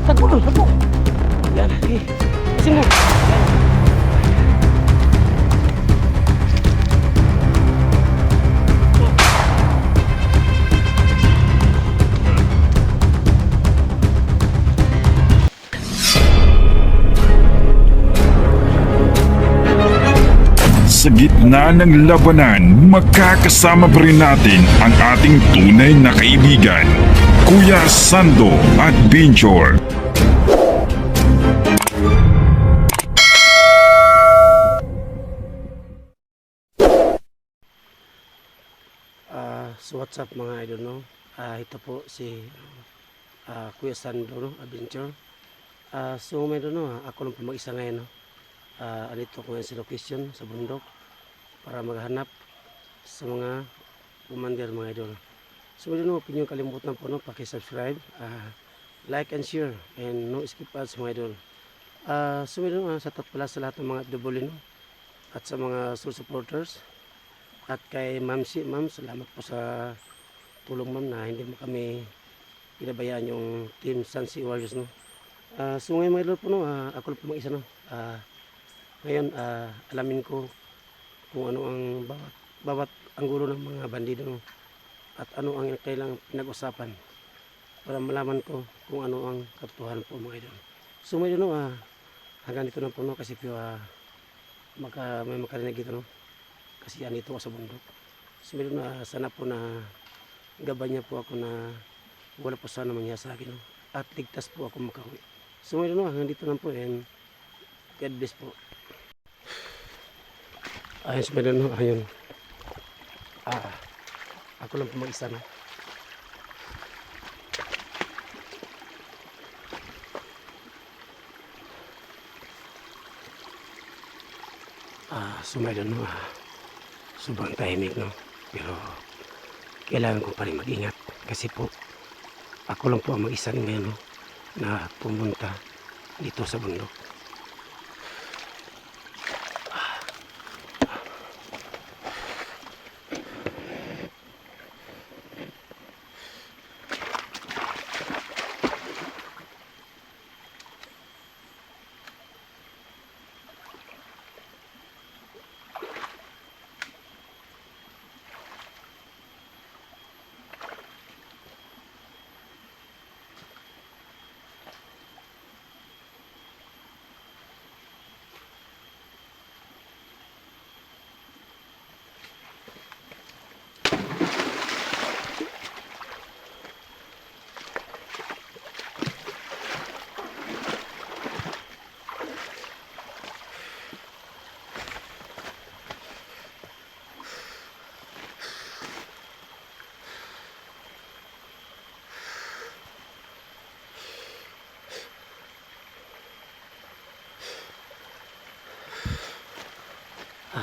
Takbo dong, takbo. Yan, sige. Kasi mo. Yan. Sa gitna ng labanan, makakasama pa rin natin ang ating tunay na kaibigan, Kuya Sando at Binjor. So what's up mga idol, no? Ito po si Kuya Sando, no? Adventure. So may idol, no? Ako lang po mag-isa ngayon, no? Alito ko ngayon sa location sa bundok para maghanap sa mga commander mga idol. So may idol, no? Huwag niyo kalimutan po, no? Paki-subscribe, like and share, and no skip ads mga idol. So may idol, no? Sa pala sa lahat ng mga FW, no? At sa mga supporters. At kay ma'am, salamat po sa tulong ma'am na hindi mo kami pinabayaan yung team Sunsi Warriors, no. So ngayon mga idol po, no, ako lang po mag-isa, no. Ngayon alamin ko kung ano ang bawat anggulo ng mga bandido, no, at ano ang kailangang pinag-usapan para malaman ko kung ano ang katotohanan po mga idol. So mga idol, no, hanggang dito na po, no, kasi po may makarinig dito, no. Kasi andito ako sa bundok. So meron na sana po na gaban niya po ako na wala po sana mangyari sa akin, no? At ligtas po ako makauwi. So meron na hanggang dito lang po, and God bless po. Ayun, so meron na, ayun. Ako lang po mag-isa, no? So meron na, sobrang tahimik, no, pero kailangan ko pa rin mag-ingat kasi po ako lang po ang mag-isa ngayon, no, na pumunta dito sa bundok.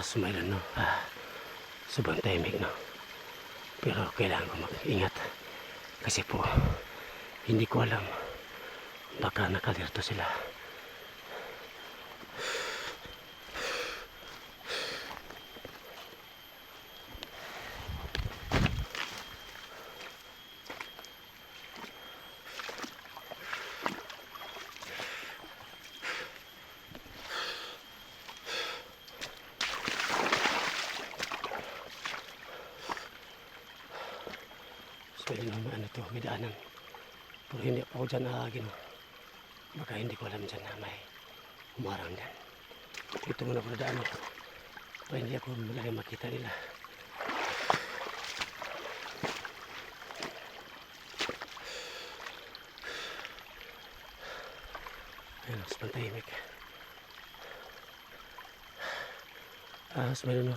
Sumaylan, no, sobrang tahimik, no, pero kailangan ko mag-ingat kasi po hindi ko alam, baka nakalirto sila. Pwede naman ano to, may daanan. Pero hindi ako dyan aagin, no. Baka hindi ko alam dyan na may umarang dyan. Dito muna ako nadaan, no, para hindi ako malaki makita nila. Ayun, sobrang tahimik. So, no,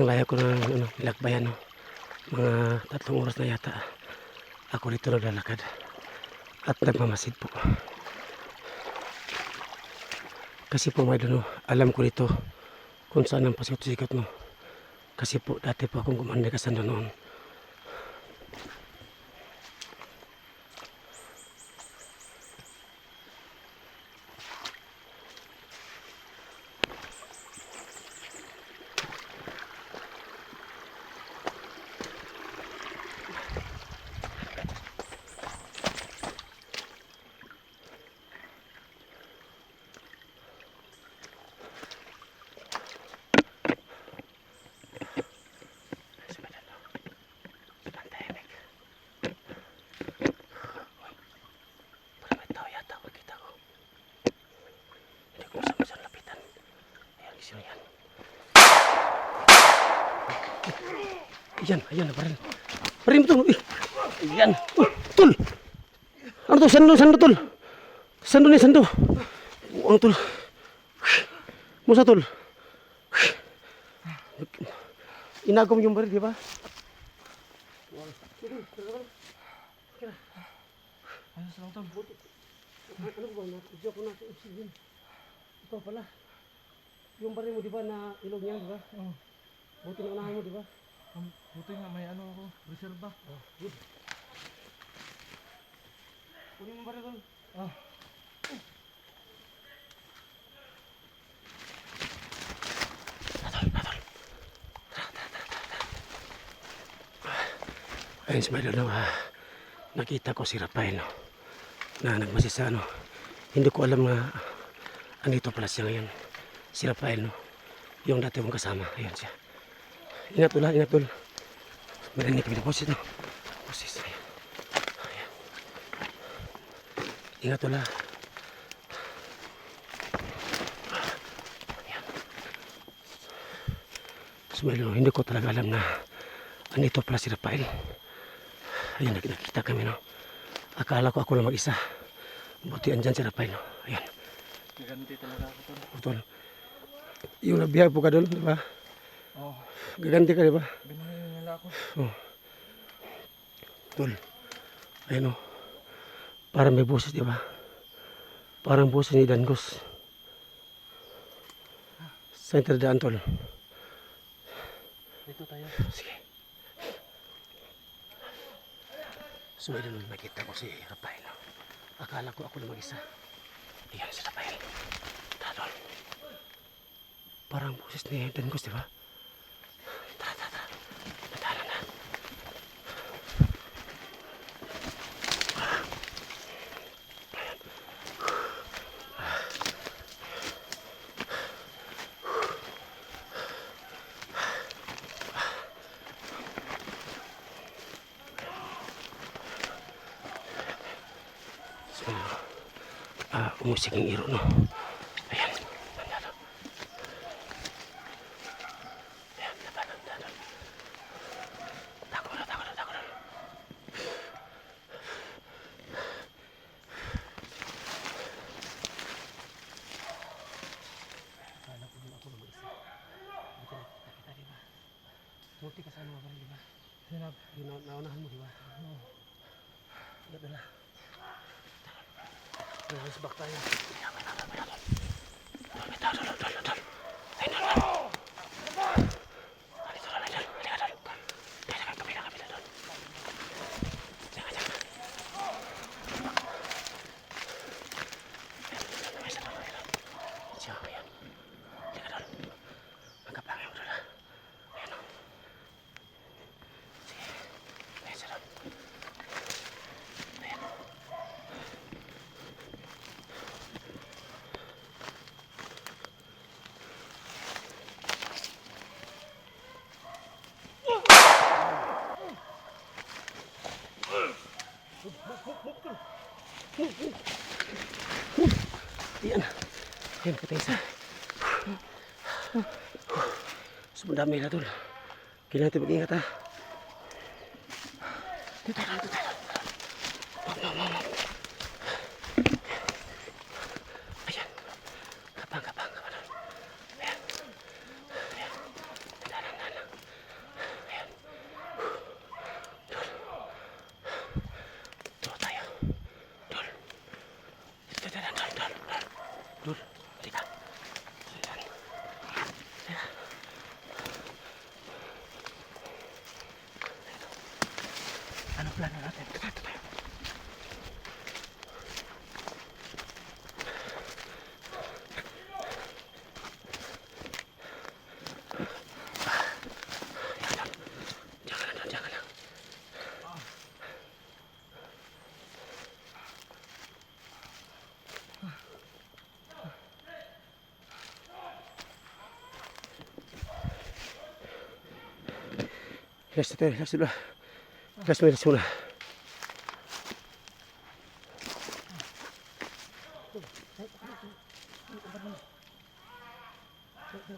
ang layo ko na nilakbayan, no. Mga 3 oras na yata ako dito naglalakad at nagmamasid po. Kasi po mga idol, no, alam ko dito kung saan ang pasikat-sikat, no. Kasi po dati po akong gumanda ka Sando noon. posisyon yan. Ayan na, baril. Baril mo tol. Ayan. Tol. Ano to? Sando tol. Sando ni sando. Ang tol. Musa tol. Inagom yung baril, di ba? Ayos lang tol. Ano ba? Nakudyo ko na sa oxygen. Ito pala. Yung baril mo, di ba, na ilog niya, di ba? Oh, Buti na unahan mo, di ba? buti nga may ano ako, reserva. Good. Kunin mo baril tol. Ah, Ayun si Milo, no, nakita ko si Rafael, no, na nagmasisa, no. Hindi ko alam na andito pala siya ngayon. Si Rafael, no, yung dati kong kasama. Ayun siya. Ingat tol, ingat tol. Marinig kami na boses, no. Boses, ayan. Ayan. Ingat tol, ha. Ayan. So, Milo, hindi ko talaga alam na andito pala si Rafael. Ayan, nakita kami, no. Akala ko ako lang mag-isa. Buti andyan si Rafael, no. Ayan, gaganti talaga ako tol. tol. Yung nabiyag po ka doon, di ba? Oh, Gaganti ka, di ba? binigyan nila ako. Oh. Tol. Ayan, no. Parang may boses, di ba? Parang boses ni Dangos. Sa interdaan, tol. Dito tayo. Sige. So, ayun, nakita ko si Rafael, no. Akala ko ako lang mag-isa. Ayan si Rafael. Tara, tol. Parang boses ni Dangos, di ba? Tara. Tara na. So, umusik ang iro, no. Ayan. Nandito. Ayan, nandito. Tako na. Akala ko lang ako lang mag-isa. Buti nakita, di ba? Buti ka sa ano ba, di ba? Sinab. Yung naunahan mo, di ba? Oo. Dala. Let's back tayo. Tol. Ayun, tol. Halika, tol. Kaya kami na, tol. Diyan. Diyan, ayan. Halika, tol. Magkapangin mo, tol, ha. Ayan, o. Sige. Ayan siya, tol. Ayan. Ayan, patay isa. Sumandami na, tol. Kailangan natin mag-ingat, ha. Dito tayo. Ayan. Kapang, tol. Ayan. Dalang. Ayan. Tol. Dito tayo. Tol. Dito, tol. Tol, halika. Ayan. Ano plano natin? Dito tayo. Diyan ka lang. Relax dulu. Relax muna. Takbo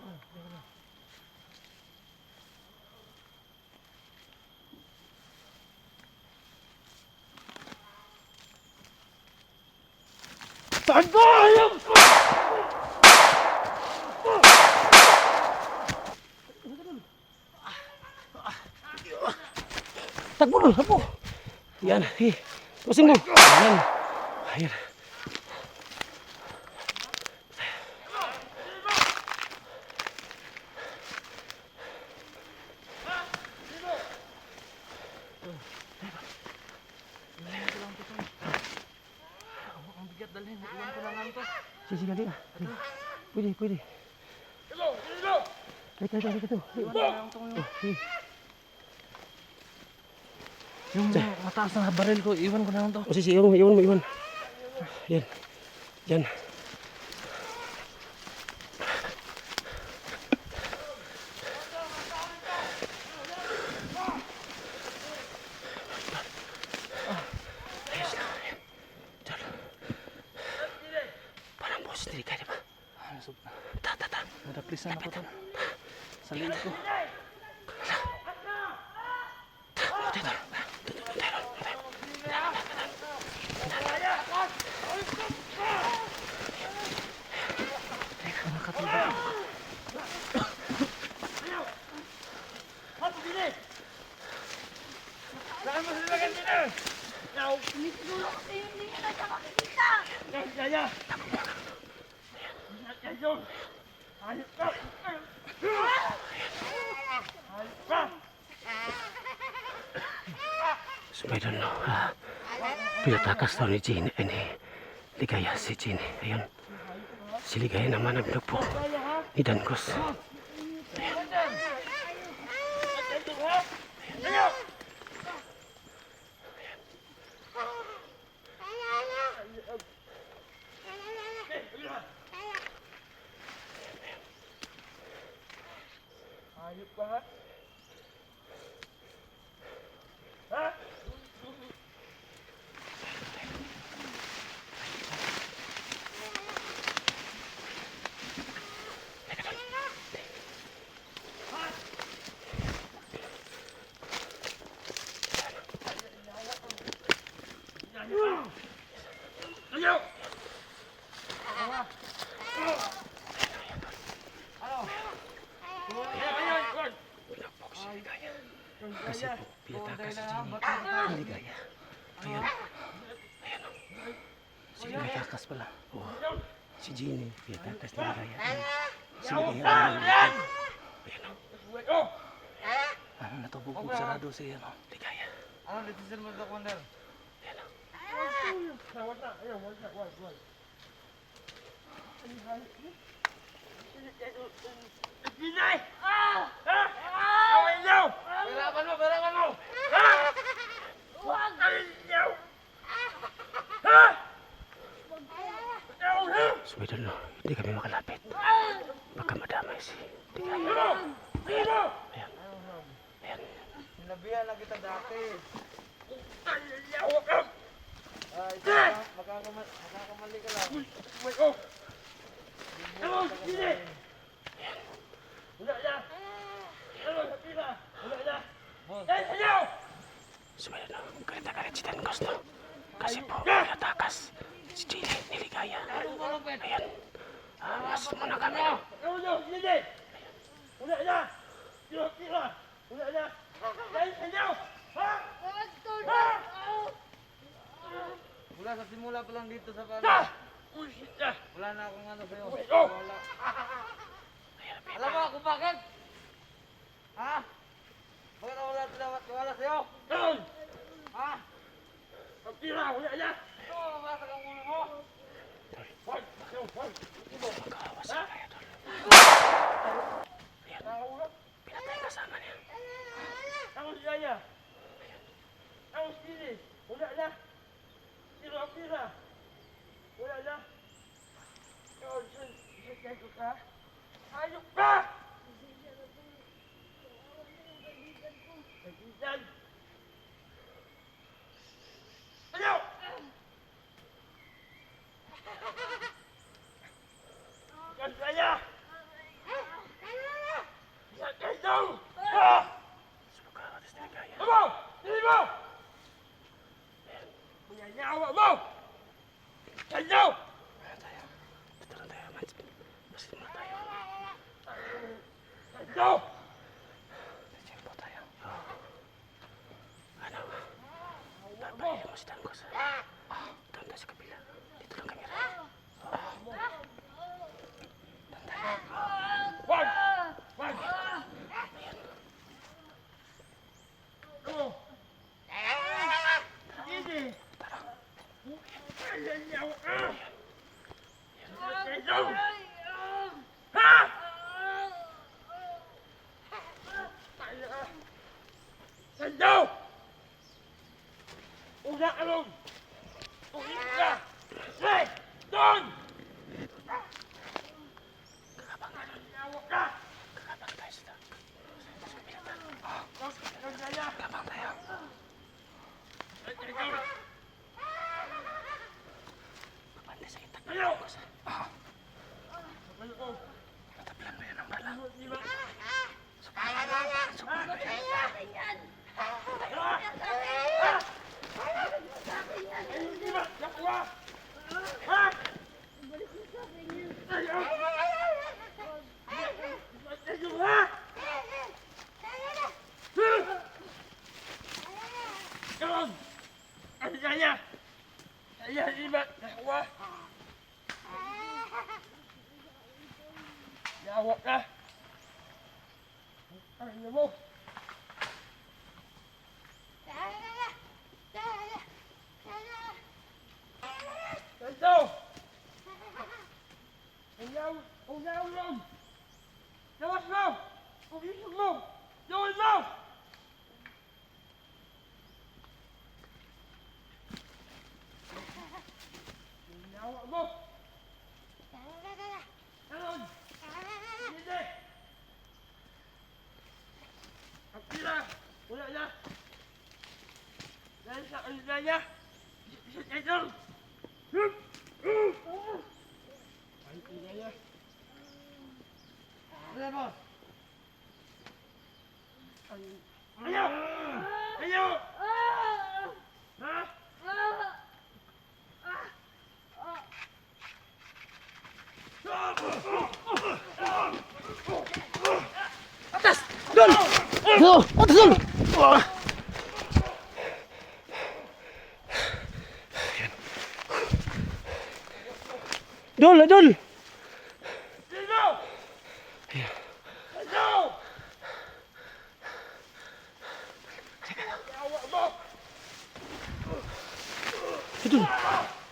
dulu, takbo. Yan, pusing mo. Yan. Ayan. Ang bigat dalhin. Iwan ko na lang to. Sige, sige, pwede, pwede. Halika, halika, halika. Iwan ko na lang to. Yung mataas na baril ko, iwan ko na lang to. O sige, iwan mo, iwan mo, iwan. Yan. Yan. Ayos lang. Yan. Diyan. Parang boses diri ka, di ba? Nasub na. Ta. Nadaplisan ako to. Sa liit ko. Siguro kasi hindi nyo na siya makikita. Sumaydan no. Pinatakas daw ni Jean, ni Ligaya si Jean. Ayun. Si Ligaya naman ang pinagpo ni Dangos. Ayop ka ha? Kasi po, pinatakas si Jean ni Ligaya. Ayun. Ayun o. Si Ligaya takas pala. Oo. Si Jean pinatakas ni Ligaya. Si Ligaya ayun. Ayun o. Ano natubog sarado siya no? Ligaya. Ano decision mo sa Commander? Ayun o. Berapan mo! Sumaydan no. Hindi kami makalapit. Baka madamay si Ligaya. Ayan. Ayan. Sinabihan na kita dati. Ay, makakamali ka lang. Sumaydan no. Galit na galit si Dangos no. Kasi po, pinatakas si Jean ni Ligaya. Ayan. Awas muna kami no. Mula sa simula pa lang dito sa pala. Wala na akong ano sa'yo. Wala. Alam mo kung bakit? Ha? Bakit ako wala sa'yo? Ha? Ito, masa kang muna mo. Magkaawas sa kaya tol. Ayan. Pinatay kasama niya. Basketball muna tayo. Basketball tayo. Ano? Papalili mo si Dangos. Doon tayo sa kabila. Dito lang kamera. Kakabang tayo sa kabila. Kakabang tayo. Kapante sa itak. Nataplan mo yan ang bala. Sobrang mo yan. Dol! Atas, Dol! Dol, Dol! Dol!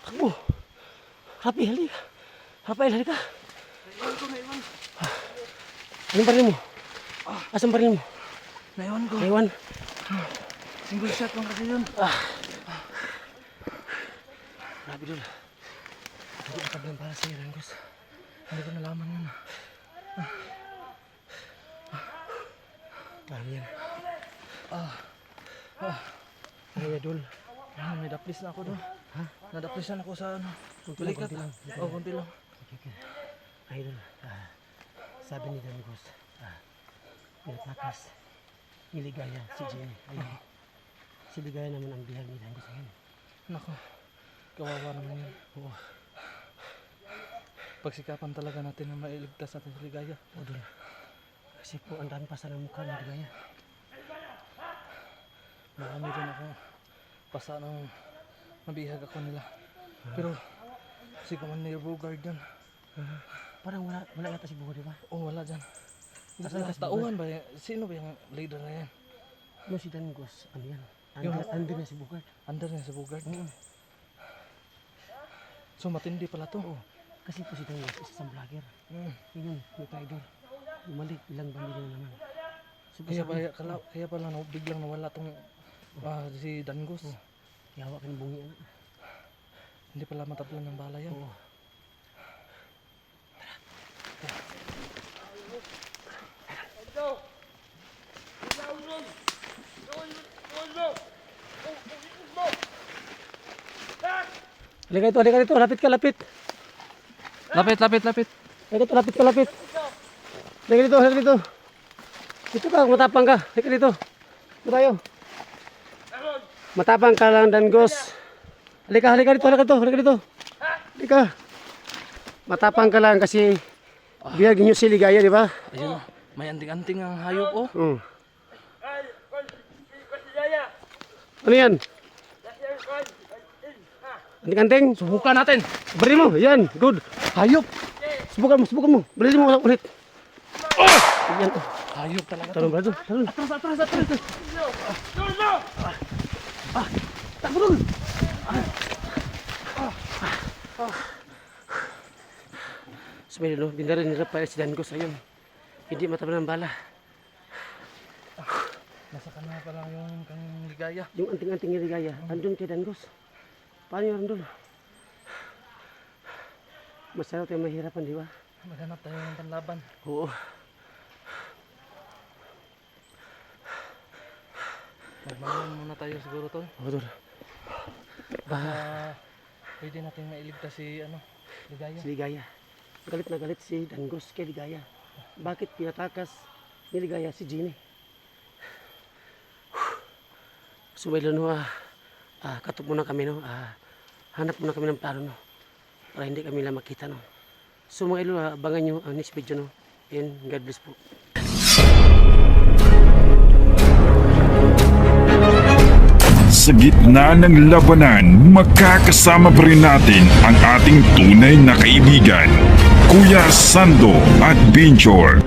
Takbo! Rapi, halika! Rafael, halika! Anong baril mo? Asan baril mo? Naiwan ko. Naiwan? Single shot lang kasi yun. Grabe, Dol. Hindi ka paglang para sa'yo, Rangos. Hindi ko nalaman yun. Paano yan? Ano yan, Dol? May daplis na ako doon. Ha? Nadaplisan ako sa ano. Kunti lang, Balikat. kunti lang. Oo, konti lang. Okay. Ay, Dol. Sabi ni Rangos, pinatakas ni Ligaya si Jenny. Ayun. Si Ligaya naman ang bihag ni Rangos ngayon. Nako, kawawa naman yun. Oo. Pagsikapan talaga natin na mailigtas natin si Ligaya. Oo, Dol. Kasi po, ang daan pa sa mukha ni Ligaya. Marami rin ako pasa ng nabihag ako nila. Pero si Commander Bogard dyan. Parang wala yata si Buho, di ba? Oh, wala dyan. Asan ka si Tauhan ba yan? Sino ba yung leader na yan? Yung si Dangos, ano yan? Yung- Under na si Bugard. Under niya si Bogard. Oo. So matindi pala to. Kasi po si Dangos, isa sa vlogger. Mm. Yun, may tiger. Bumalik, ilang bandi na naman. So, Kaya, basta- kaya pala biglang nawala tong si Dangos. Yawa ka ng bungi, anak. Hindi pala matablan ng bala yan. Oo. Halika dito, lapit ka, lapit. Lapit. Halika dito, lapit ka, lapit. Halika dito. Dito ka, matapang ka. Halika dito. Dito tayo. Matapang ka lang, Dangos. Halika dito. Halika. Matapang ka lang kasi biyag niyo si Ligaya, di ba? Ayun, may anting-anting ang hayop oh. Hmm. Ano yan? Anting-anting? Subukan natin. Beri mo, yan, good. Hayop. Subukan mo. Beri mo ulit. Oh! Yan. Hayop talaga. Talon, brado. Talon. Atras. Takbo. Sumili no, bindaran nila pa si Dangos ayun. Hindi mataban ng bala. Nasa kanila pa lang yung kang Ligaya. Yung anting-anting ni Ligaya, andun kay Dangos. Paano yun andun? Masarap tayo mahirapan, di ba? Maghanap tayo ng panlaban. Oo. Magbangon muna tayo siguro tol. Oo, tol. Baka pwede natin mailigtas si Ligaya. Si Ligaya. Galit na galit si Dangos kay Ligaya. Bakit pinatakas ni Ligaya si Jenny? So may no, katok muna kami no. Hanap muna kami ng plano no. Para hindi kami lang makita no. So mga ilo, abangan nyo ang next video no. And God bless po. Sa gitna ng labanan, magkakasama pa rin natin ang ating tunay na kaibigan, Kuya Sando at Binchor.